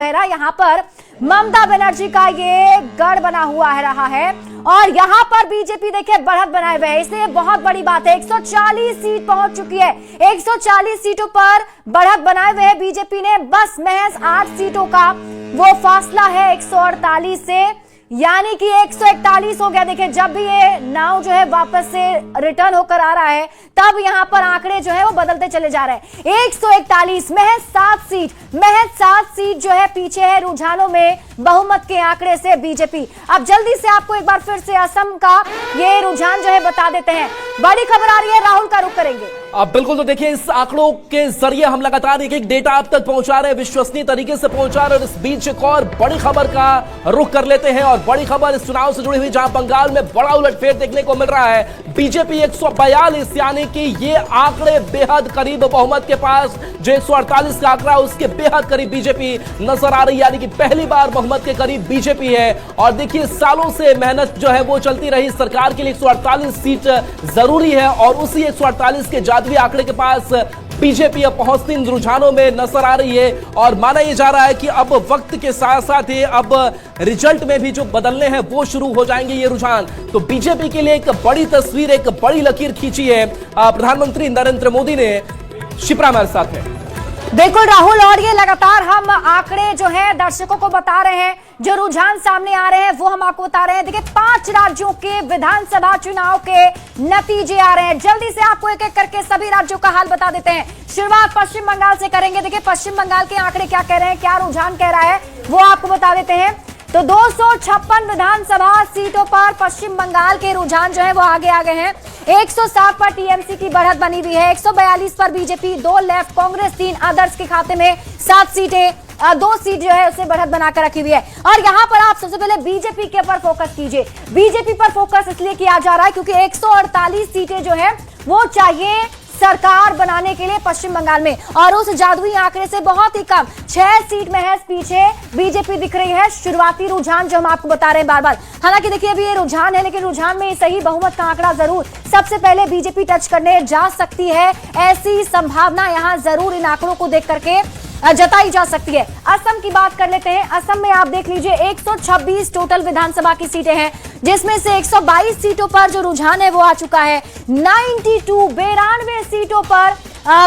यहाँ पर ममता बनर्जी का ये गढ़ बना हुआ है रहा है और यहाँ पर बीजेपी देखिए बढ़त बनाए हुए है, इसलिए बहुत बड़ी बात है। 140 सीट पहुंच चुकी है, 140 सीटों पर बढ़त बनाए हुए है बीजेपी ने। बस महज 8 सीटों का वो फासला है 148 से, यानी कि 141 हो गया। देखिए जब भी ये नाव जो है वापस से रिटर्न होकर आ रहा है तब यहाँ पर आंकड़े जो है वो बदलते चले जा रहे हैं। 141 महज 7 सीट जो है पीछे है रुझानों में बहुमत के आंकड़े से बीजेपी। अब जल्दी से आपको एक बार फिर से असम का ये रुझान जो है बता देते हैं। बड़ी खबर आ रही है, राहुल का रुख करेंगे। अब बिल्कुल, तो देखिए इस आंकड़ों के जरिए हम लगातार एक डेटा आप तक पहुंचा रहे हैं, विश्वसनीय तरीके से पहुंचा रहे हैं। और इस बीच एक और बड़ी खबर का रुख कर लेते हैं और बड़ी खबर इस चुनाव से जुड़ी हुई, जहां बंगाल में बड़ा उलटफेर देखने को मिल रहा है। बीजेपी 142 यानी कि ये आंकड़े बेहद करीब बहुमत के पास, जो 148 का आंकड़ा उसके बेहद करीब बीजेपी नजर आ रही है, यानी कि पहली बार बहुमत के करीब बीजेपी है। और देखिए सालों से मेहनत जो है वो चलती रही, सरकार के लिए 148 सीट जरूरी है और उसी 148 के जादुई आंकड़े के पास बीजेपी अब पहुंचती इन रुझानों में नजर आ रही है। और माना यह जा रहा है कि अब वक्त के साथ साथ ही अब रिजल्ट में भी जो बदलने हैं वो शुरू हो जाएंगे ये रुझान। तो बीजेपी के लिए एक बड़ी तस्वीर, एक बड़ी लकीर खींची है प्रधानमंत्री नरेंद्र मोदी ने। शिप्रा हमारे साथ है। बिल्कुल राहुल, और ये लगातार हम आंकड़े जो है दर्शकों को बता रहे हैं, जो रुझान सामने आ रहे हैं वो हम आपको बता रहे हैं। देखिए 5 राज्यों के विधानसभा चुनाव के नतीजे आ रहे हैं। जल्दी से आपको एक एक करके सभी राज्यों का हाल बता देते हैं। शुरुआत पश्चिम बंगाल से करेंगे। देखिए पश्चिम बंगाल के आंकड़े क्या कह रहे हैं, क्या रुझान कह रहा है वो आपको बता देते हैं। तो 256 विधानसभा सीटों पर पश्चिम बंगाल के रुझान जो है वो आगे आ गए हैं। 107 पर टीएमसी की बढ़त बनी हुई है, 142 पर बीजेपी, 2 लेफ्ट, कांग्रेस 3, अदर्स के खाते में 7 सीटें, 2 सीट जो है उसे बढ़त बनाकर रखी हुई है। और यहाँ पर आप सबसे पहले बीजेपी के ऊपर फोकस कीजिए। बीजेपी पर फोकस इसलिए किया जा रहा है क्योंकि 148 सीटें जो है वो चाहिए सरकार बनाने के लिए पश्चिम बंगाल में, और उस जादुई आंकड़े से बहुत ही कम 6 सीट महज पीछे बीजेपी दिख रही है। शुरुआती रुझान जो हम आपको बता रहे हैं बार बार, हालांकि देखिए अभी ये रुझान है लेकिन रुझान में सही बहुमत का आंकड़ा जरूर सबसे पहले बीजेपी टच करने जा सकती है, ऐसी संभावना यहां जरूर इन आंकड़ों को देख करके जताई जा सकती है। असम की बात कर लेते हैं। असम में आप देख लीजिए 126 टोटल विधानसभा की सीटें हैं, जिसमें से 122 सीटों पर जो रुझान है वो आ चुका है। 92 सीटों पर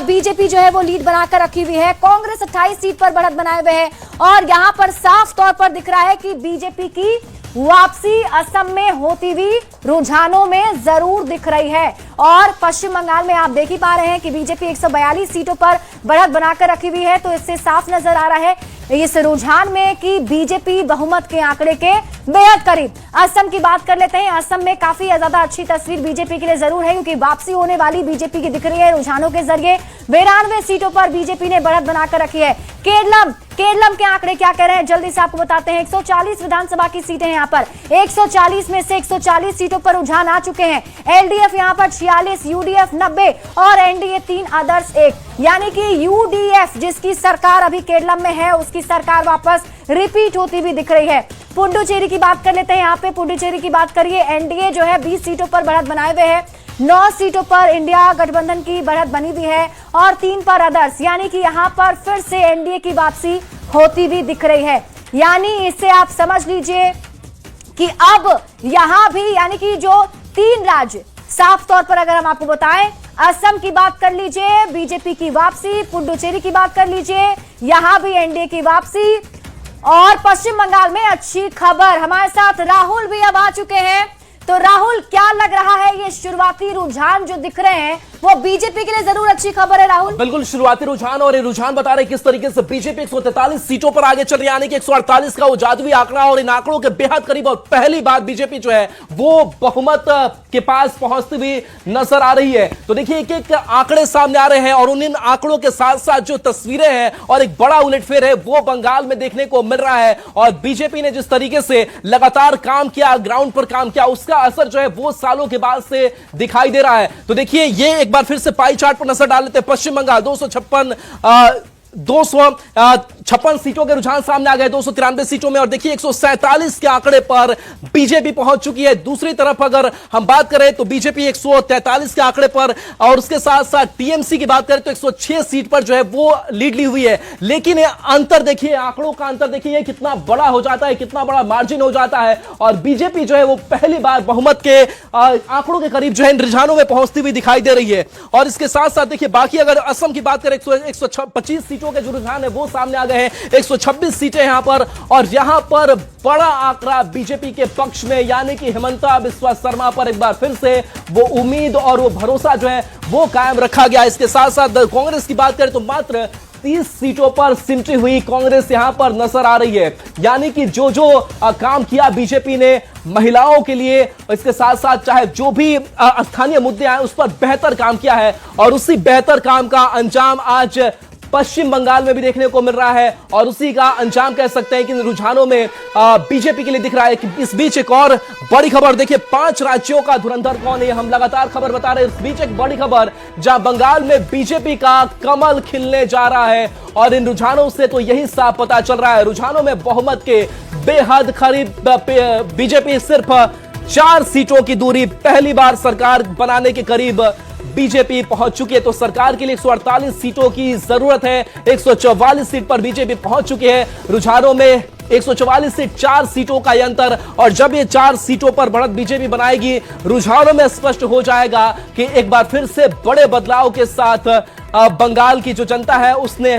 बीजेपी जो है वो लीड बनाकर रखी हुई है। कांग्रेस 28 सीट पर बढ़त बनाए हुए है और यहां पर साफ तौर पर दिख रहा है कि बीजेपी की वापसी असम में होती हुई रुझानों में जरूर दिख रही है। और पश्चिम बंगाल में आप देख ही पा रहे हैं कि बीजेपी 142 सीटों पर बढ़त बनाकर रखी हुई है, तो इससे साफ नजर आ रहा है इस रुझान में कि बीजेपी बहुमत के आंकड़े के बेहद करीब। असम की बात कर लेते हैं। असम में काफी ज्यादा अच्छी तस्वीर बीजेपी के लिए जरूर है क्योंकि वापसी होने वाली बीजेपी की दिख रही है रुझानों के जरिए। 92 सीटों पर बीजेपी ने बढ़त बनाकर रखी है। केरलम के आंकड़े क्या कह रहे हैं जल्दी से आपको बताते हैं। 140 विधानसभा की सीटें यहाँ पर, 140 में से 140 सीटों पर रुझान आ चुके हैं। एलडीएफ यहाँ पर 46, यूडीएफ 90 और एनडीए 3, अदर्स 1, यानी कि यूडीएफ जिसकी सरकार अभी केरलम में है उसकी सरकार वापस रिपीट होती हुई दिख रही है। पुडुचेरी की बात कर लेते हैं। यहाँ पे पुडुचेरी की बात करिए, एनडीए जो है 20 सीटों पर बढ़त बनाए हुए है, 9 सीटों पर इंडिया गठबंधन की बढ़त बनी हुई है और 3 पर अदर्स, यानी कि यहाँ पर फिर से एनडीए की वापसी होती हुई दिख रही है। यानी इससे आप समझ लीजिए कि अब यहां भी यानी कि जो 3 राज्य साफ तौर पर अगर हम आपको बताएं, असम की बात कर लीजिए बीजेपी की वापसी, पुडुचेरी की बात कर लीजिए यहां भी एनडीए की वापसी, और पश्चिम बंगाल में अच्छी खबर। हमारे साथ राहुल भी अब आ चुके हैं। तो राहुल, क्या लग रहा है ये शुरुआती रुझान जो दिख रहे हैं वो बीजेपी के लिए जरूर अच्छी खबर है राहुल? बिल्कुल, शुरुआती रुझान, और ये रुझान बता रहे किस तरीके से बीजेपी 143 सीटों पर आगे चल रही है, यानी कि 148 का वो जादुई आंकड़ा और इन आंकड़ों के बेहद करीब, और पहली बार बीजेपी जो है वो बहुमत के पास पहुंचती हुई नजर आ रही है। तो देखिए एक एक आंकड़े सामने आ रहे हैं और उन आंकड़ों के साथ साथ जो तस्वीरें हैं और एक बड़ा उलटफेर है वो बंगाल में देखने को मिल रहा है। और बीजेपी ने जिस तरीके से लगातार काम किया, ग्राउंड पर काम किया, उसका असर जो है वो सालों के बाद से दिखाई दे रहा है। तो देखिए ये एक बार फिर से पाई चार्ट पर नजर डाल लेते हैं। पश्चिम बंगाल 256, 256 सीटों के रुझान सामने आ गए 293 सीटों में, और देखिए 147 के आंकड़े पर बीजेपी पहुंच चुकी है। दूसरी तरफ अगर हम बात करें तो बीजेपी 143 के आंकड़े पर, और उसके साथ साथ टीएमसी की बात करें तो 106 सीट पर जो है वो लीड ली हुई है। लेकिन अंतर देखिए, आंकड़ों का अंतर देखिए कितना बड़ा हो जाता है, कितना बड़ा मार्जिन हो जाता है, और बीजेपी जो है वो पहली बार बहुमत के आंकड़ों के करीब जो है रुझानों में पहुंचती हुई दिखाई दे रही है। और इसके साथ साथ देखिए बाकी अगर असम की बात करें 125 सीटों के जो रुझान है वो सामने आ गए हैं, 126 सीटें यहां पर, और यहां पर बड़ा आंकड़ा बीजेपी के पक्ष में, यानी कि हिमंता बिस्वा शर्मा पर एक बार फिर से वो उम्मीद और वो भरोसा जो है वो कायम रखा गया। इसके साथ साथ कांग्रेस की बात करें तो मात्र 30 सीटों पर सिमटी हुई कांग्रेस यहां पर नजर आ रही है, यानी कि जो काम किया बीजेपी ने महिलाओं के लिए, इसके साथ साथ चाहे जो भी स्थानीय मुद्दे आए उस पर बेहतर काम किया है, और उसी बेहतर काम का अंजाम आज पश्चिम बंगाल में भी देखने को मिल रहा है, और उसी का अंजाम कह सकते हैं कि रुझानों में बीजेपी के लिए दिख रहा है। कि इस बीच एक और बड़ी खबर देखिए, 5 राज्यों का धुरंधर कौन है, हम लगातार खबर बता रहे हैं। इस बीच एक बड़ी खबर जहां बंगाल में बीजेपी का कमल खिलने जा रहा है, और इन रुझानों से तो यही साफ पता चल रहा है, रुझानों में बहुमत के बेहद करीब बीजेपी सिर्फ 4 सीटों की दूरी, पहली बार सरकार बनाने के करीब बीजेपी पहुंच चुकी है। तो सरकार के लिए 148 सीटों की जरूरत है, 144 सीट पर बीजेपी पहुंच चुकी है। रुझानों में 144 से 4 सीटों का अंतर, और जब ये 4 सीटों पर बढ़त बीजेपी बनाएगी, रुझानों में स्पष्ट हो जाएगा कि एक बार फिर से बड़े बदलाव के साथ बंगाल की जो जनता है उसने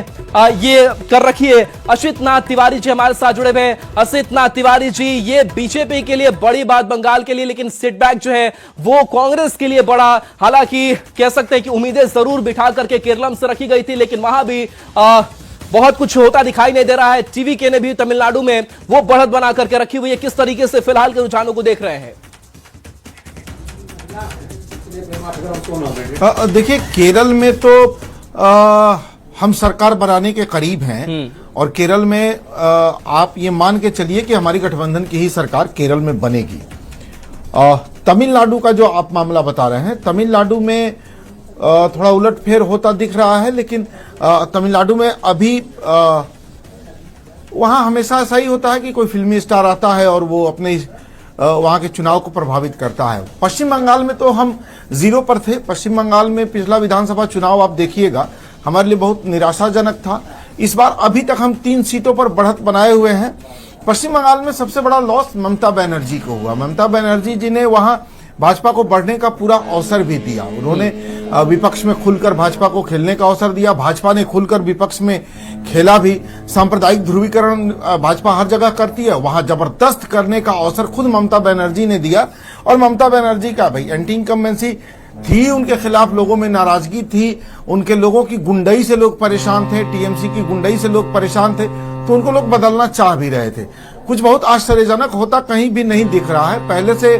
ये कर रखी है। असित नाथ तिवारी जी हमारे साथ जुड़े हुए हैं। असित नाथ तिवारी जी, ये बीजेपी के लिए बड़ी बात बंगाल के लिए, लेकिन सेटबैक जो है वो कांग्रेस के लिए बड़ा। हालांकि कह सकते हैं कि उम्मीदें जरूर बिठा करके केरलम से रखी गई थी, लेकिन वहां भी बहुत कुछ होता दिखाई नहीं दे रहा है। टीवी के ने भी तमिलनाडु में वो बढ़त बना करके रखी हुई है। किस तरीके से फिलहाल के रुझानों को देख रहे हैं? देखिए, केरल में तो हम सरकार बनाने के करीब हैं, और केरल में आप ये मान के चलिए कि हमारी गठबंधन की ही सरकार केरल में बनेगी। तमिलनाडु का जो आप मामला बता रहे हैं, तमिलनाडु में थोड़ा उलटफेर होता दिख रहा है, लेकिन तमिलनाडु में अभी वहां हमेशा ऐसा ही होता है कि कोई फिल्मी स्टार आता है और वो अपने वहां के चुनाव को प्रभावित करता है। पश्चिम बंगाल में तो हम 0 पर थे। पश्चिम बंगाल में पिछला विधानसभा चुनाव आप देखिएगा, हमारे लिए बहुत निराशाजनक था। इस बार अभी तक हम 3 सीटों पर बढ़त बनाए हुए हैं। पश्चिम बंगाल में सबसे बड़ा लॉस ममता बनर्जी को हुआ। ममता बनर्जी जी ने वहां भाजपा को बढ़ने का पूरा अवसर भी दिया। उन्होंने विपक्ष में खुलकर भाजपा को खेलने का अवसर दिया, भाजपा ने खुलकर विपक्ष में खेला भी। सांप्रदायिक ध्रुवीकरण भाजपा हर जगह करती है, वहां जबरदस्त करने का अवसर खुद ममता बनर्जी ने दिया। और ममता बनर्जी का भाई एंटी इनकम्बेंसी थी, उनके खिलाफ लोगों में नाराजगी थी, उनके लोगों की गुंडई से लोग परेशान थे, टीएमसी की गुंडई से लोग परेशान थे, तो उनको लोग बदलना चाह भी रहे थे। कुछ बहुत आश्चर्यजनक होता कहीं भी नहीं दिख रहा है। पहले से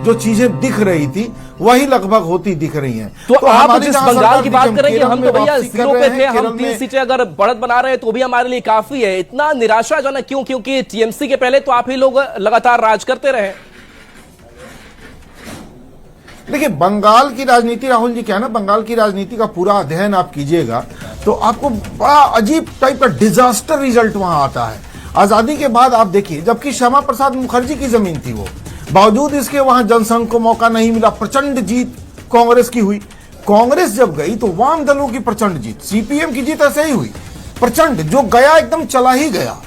जो चीजें दिख रही थी वही लगभग होती दिख रही हैं। तो आप जिस बंगाल की बात करें कि हम तो भैया 0 पे थे, हम 3 सीटें अगर बढ़त बना रहे हैं तो भी हमारे लिए काफी है। इतना निराशाजनक क्यों? क्योंकि टीएमसी के पहले तो आप ही लोग लगातार राज करते रहे। देखिए, बंगाल की राजनीति, राहुल जी, क्या है ना, बंगाल की राजनीति का पूरा अध्ययन आप कीजिएगा तो आपको बड़ा अजीब टाइप का डिजास्टर रिजल्ट वहां आता है। आजादी के बाद आप देखिए, जबकि श्यामा प्रसाद मुखर्जी की जमीन थी वो, बावजूद इसके वहां जनसंघ को मौका नहीं मिला, प्रचंड जीत कांग्रेस की हुई। कांग्रेस जब गई तो वाम दलों की प्रचंड जीत, सीपीएम की जीत ऐसे ही हुई, प्रचंड, जो गया एकदम चला ही गया।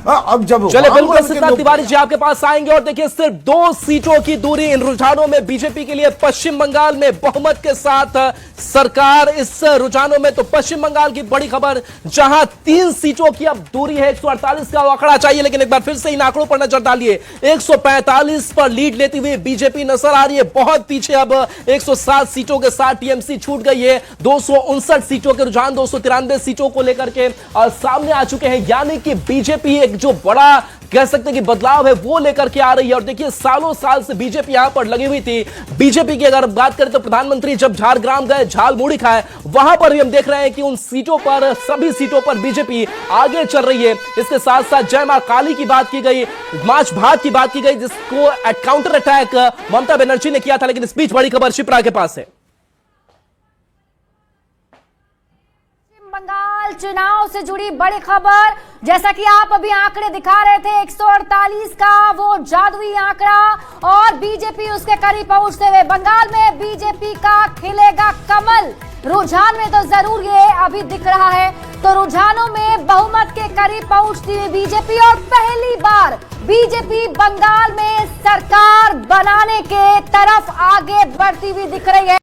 अब जब चले बिल्कुल सिद्धार्थ तिवारी जी आपके पास आएंगे, और देखिए सिर्फ 2 सीटों की दूरी इन रुझानों में बीजेपी के लिए। पश्चिम बंगाल में बहुमत के साथ सरकार इस रुझानों में, तो पश्चिम बंगाल की बड़ी खबर जहां 3 सीटों की अब दूरी है। 148 का आंकड़ा चाहिए, लेकिन एक बार फिर से इन आंकड़ों पर नजर डालिए। 145 पर लीड लेती हुई बीजेपी नजर आ रही है, बहुत पीछे। अब 107 सीटों के साथ टीएमसी छूट गई है। 259 सीटों के रुझान 293 सीटों को लेकर के सामने आ चुके हैं, यानी कि बीजेपी एक जो बड़ा कह सकते हैं कि बदलाव है वो लेकर के आ रही है। और देखिए, सालों साल से बीजेपी यहां पर लगी हुई थी। बीजेपी की अगर बात करें तो प्रधानमंत्री जब झारग्राम गए, झाल मुड़ी खाए, वहां पर भी हम देख रहे हैं कि उन सीटों पर, सभी सीटों पर बीजेपी आगे चल रही है। इसके साथ साथ जय मां काली की बात की गई, मार्च भाग की बात की गई, जिसको काउंटर अटैक ममता बनर्जी ने किया था। लेकिन इस बीच बड़ी खबर शिप्रा के पास है। बंगाल बंगाल चुनाव से जुड़ी बड़ी खबर, जैसा कि आप अभी आंकड़े दिखा रहे थे 148 का वो जादुई आंकड़ा और बीजेपी उसके करीब पहुंचते हुए बंगाल में बीजेपी का खिलेगा कमल। रुझान में तो जरूर ये अभी दिख रहा है, तो रुझानों में बहुमत के करीब पहुंचती हुई बीजेपी और पहली बार बीजेपी बंगाल में सरकार बनाने के तरफ आगे बढ़ती हुई दिख रही है।